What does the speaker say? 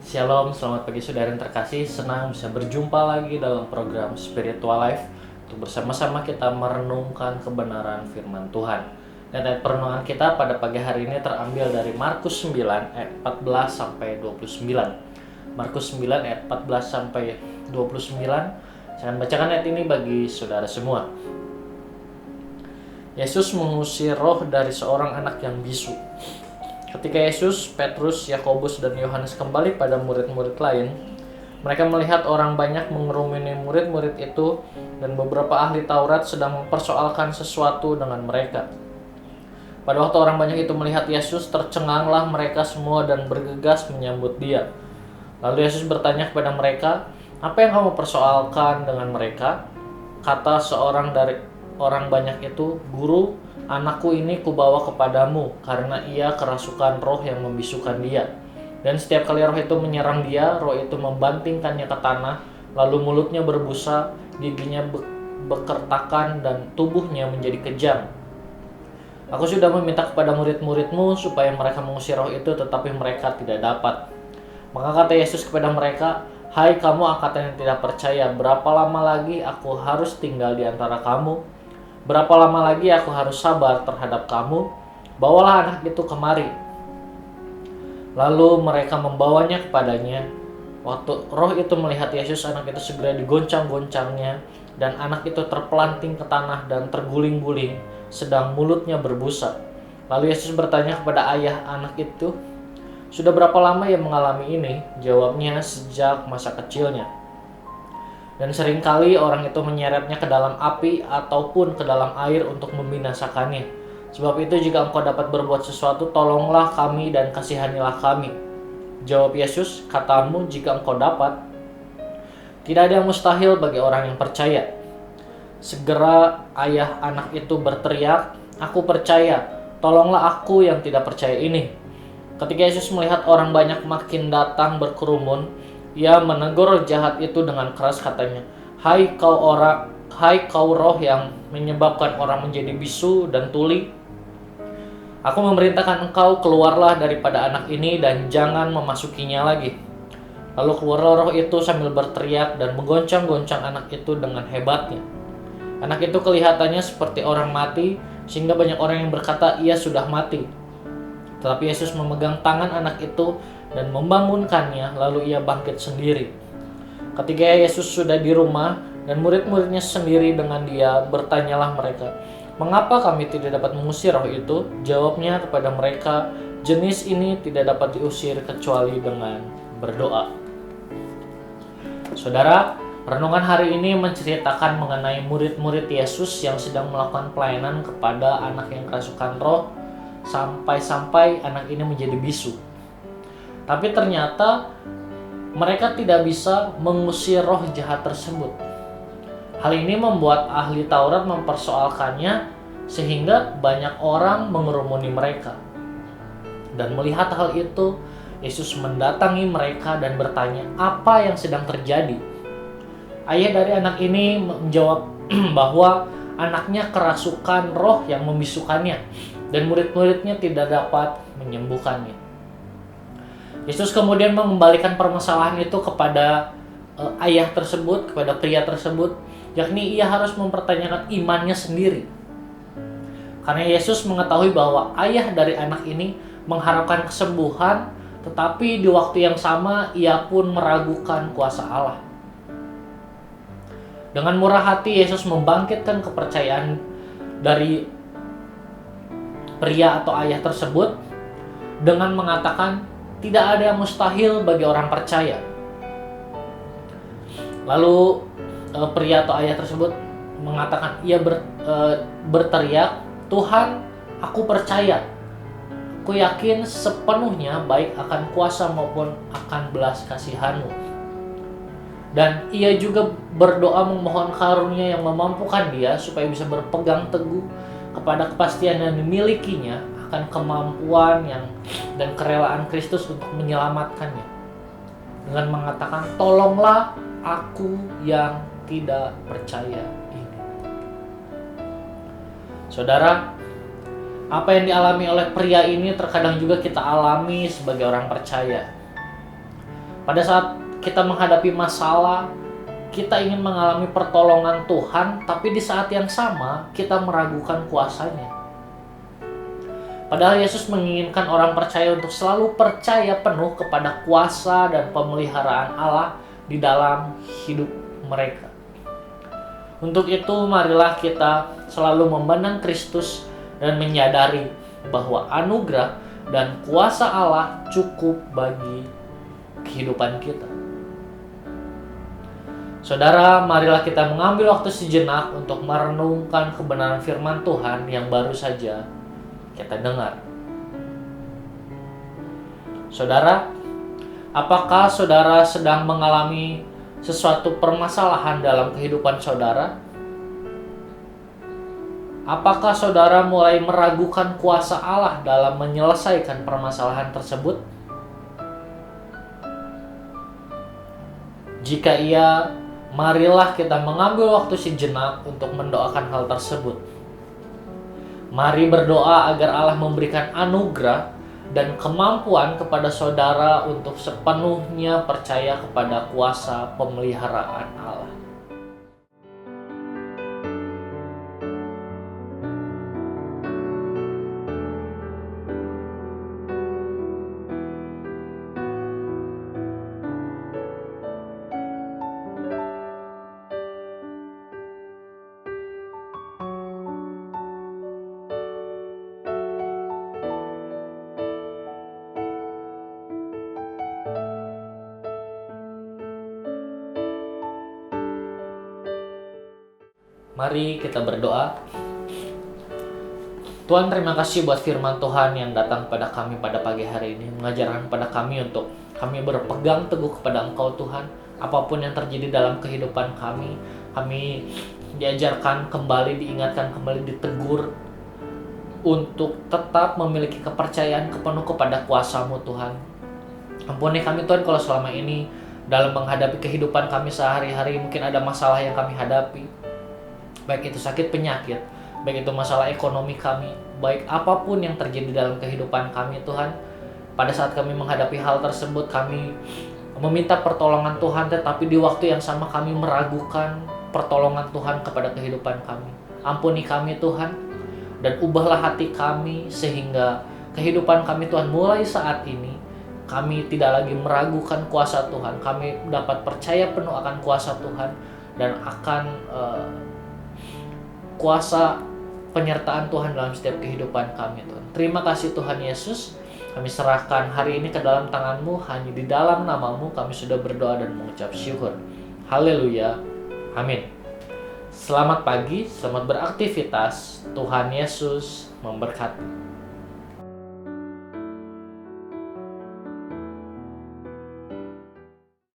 Shalom, selamat pagi saudara yang terkasih. Senang bisa berjumpa lagi dalam program Spiritual Life untuk bersama-sama kita merenungkan kebenaran firman Tuhan. Dan ayat perenungan kita pada pagi hari ini terambil dari Markus 9 ayat 14 sampai 29. Markus 9 ayat 14 sampai 29. Saya akan bacakan ayat ini bagi saudara semua. Yesus mengusir roh dari seorang anak yang bisu. Ketika Yesus, Petrus, Yakobus, dan Yohanes kembali pada murid-murid lain, mereka melihat orang banyak mengerumuni murid-murid itu dan beberapa ahli Taurat sedang mempersoalkan sesuatu dengan mereka. Pada waktu orang banyak itu melihat Yesus, tercenganglah mereka semua dan bergegas menyambut Dia. Lalu Yesus bertanya kepada mereka, "Apa yang kamu persoalkan dengan mereka?" Kata seorang dari orang banyak itu, "Guru, anakku ini kubawa kepadamu karena ia kerasukan roh yang membisukan dia. Dan setiap kali roh itu menyerang dia, roh itu membantingkannya ke tanah, lalu mulutnya berbusa, giginya bekertakan dan tubuhnya menjadi kejam. Aku sudah meminta kepada murid-muridmu supaya mereka mengusir roh itu, tetapi mereka tidak dapat." Maka kata Yesus kepada mereka, "Hai kamu angkatan yang tidak percaya, berapa lama lagi aku harus tinggal di antara kamu? Berapa lama lagi aku harus sabar terhadap kamu? Bawalah anak itu kemari." Lalu mereka membawanya kepadanya. Waktu roh itu melihat Yesus, anak itu segera digoncang-goncangnya, dan anak itu terpelanting ke tanah dan terguling-guling, sedang mulutnya berbusa. Lalu Yesus bertanya kepada ayah anak itu, "Sudah berapa lama ia mengalami ini?" Jawabnya, "Sejak masa kecilnya. Dan seringkali orang itu menyeretnya ke dalam api ataupun ke dalam air untuk membinasakannya. Sebab itu jika engkau dapat berbuat sesuatu, tolonglah kami dan kasihanilah kami." Jawab Yesus, "Katamu jika engkau dapat. Tidak ada yang mustahil bagi orang yang percaya." Segera ayah anak itu berteriak, "Aku percaya, tolonglah aku yang tidak percaya ini." Ketika Yesus melihat orang banyak makin datang berkerumun, ia menegur roh jahat itu dengan keras, katanya, Hai kau roh yang menyebabkan orang menjadi bisu dan tuli, aku memerintahkan engkau, keluarlah daripada anak ini dan jangan memasukinya lagi." Lalu keluarlah roh itu sambil berteriak dan menggoncang-goncang anak itu dengan hebatnya. Anak itu kelihatannya seperti orang mati, sehingga banyak orang yang berkata ia sudah mati. Tetapi Yesus memegang tangan anak itu dan membangunkannya, lalu ia bangkit sendiri. Ketika Yesus sudah di rumah dan murid-muridnya sendiri dengan dia, bertanyalah mereka, "Mengapa kami tidak dapat mengusir roh itu?" Jawabnya kepada mereka, "Jenis ini tidak dapat diusir kecuali dengan berdoa." Saudara, renungan hari ini menceritakan mengenai murid-murid Yesus yang sedang melakukan pelayanan kepada anak yang kerasukan roh, sampai-sampai anak ini menjadi bisu. Tapi ternyata mereka tidak bisa mengusir roh jahat tersebut. Hal ini membuat ahli Taurat mempersoalkannya, sehingga banyak orang mengerumuni mereka. Dan melihat hal itu, Yesus mendatangi mereka dan bertanya apa yang sedang terjadi. Ayah dari anak ini menjawab bahwa anaknya kerasukan roh yang membisukannya, dan murid-muridnya tidak dapat menyembuhkannya. Yesus kemudian mengembalikan permasalahan itu kepada ayah tersebut, kepada pria tersebut, yakni ia harus mempertanyakan imannya sendiri. Karena Yesus mengetahui bahwa ayah dari anak ini mengharapkan kesembuhan, tetapi di waktu yang sama ia pun meragukan kuasa Allah. Dengan murah hati Yesus membangkitkan kepercayaan dari pria atau ayah tersebut dengan mengatakan tidak ada yang mustahil bagi orang percaya. Lalu pria atau ayah tersebut mengatakan, ia berteriak, "Tuhan, aku percaya. Aku yakin sepenuhnya baik akan kuasa maupun akan belas kasihan-Mu." Dan ia juga berdoa memohon karunia yang memampukan dia supaya bisa berpegang teguh kepada kepastian yang dimilikinya akan kemampuan dan kerelaan Kristus untuk menyelamatkannya, dengan mengatakan, "Tolonglah aku yang tidak percaya ini." Saudara, apa yang dialami oleh pria ini terkadang juga kita alami sebagai orang percaya. Pada saat kita menghadapi masalah, kita ingin mengalami pertolongan Tuhan, tapi di saat yang sama kita meragukan kuasa-Nya. Padahal Yesus menginginkan orang percaya untuk selalu percaya penuh kepada kuasa dan pemeliharaan Allah di dalam hidup mereka. Untuk itu, marilah kita selalu memandang Kristus dan menyadari bahwa anugerah dan kuasa Allah cukup bagi kehidupan kita. Saudara, marilah kita mengambil waktu sejenak untuk merenungkan kebenaran firman Tuhan yang baru saja kita dengar. Saudara, apakah saudara sedang mengalami sesuatu permasalahan dalam kehidupan saudara? Apakah saudara mulai meragukan kuasa Allah dalam menyelesaikan permasalahan tersebut? Jika iya, marilah kita mengambil waktu sejenak untuk mendoakan hal tersebut. Mari berdoa agar Allah memberikan anugerah dan kemampuan kepada saudara untuk sepenuhnya percaya kepada kuasa pemeliharaan Allah. Mari kita berdoa. Tuhan, terima kasih buat firman Tuhan yang datang pada kami pada pagi hari ini, mengajarkan pada kami untuk kami berpegang teguh kepada Engkau Tuhan. Apapun yang terjadi dalam kehidupan kami diajarkan kembali, diingatkan kembali, ditegur untuk tetap memiliki kepercayaan penuh kepada kuasa-Mu Tuhan. Ampuni kami Tuhan kalau selama ini dalam menghadapi kehidupan kami sehari-hari mungkin ada masalah yang kami hadapi. Baik itu sakit penyakit, baik itu masalah ekonomi kami, baik apapun yang terjadi dalam kehidupan kami Tuhan. Pada saat kami menghadapi hal tersebut, kami meminta pertolongan Tuhan, tetapi di waktu yang sama kami meragukan pertolongan Tuhan kepada kehidupan kami. Ampuni kami Tuhan, dan ubahlah hati kami sehingga kehidupan kami Tuhan mulai saat ini kami tidak lagi meragukan kuasa Tuhan. Kami dapat percaya penuh akan kuasa Tuhan dan akan kuasa penyertaan Tuhan dalam setiap kehidupan kami Tuhan. Terima kasih Tuhan Yesus. Kami serahkan hari ini ke dalam tangan-Mu. Hanya di dalam nama-Mu kami sudah berdoa dan mengucap syukur. Haleluya. Amin. Selamat pagi, selamat beraktivitas. Tuhan Yesus memberkati.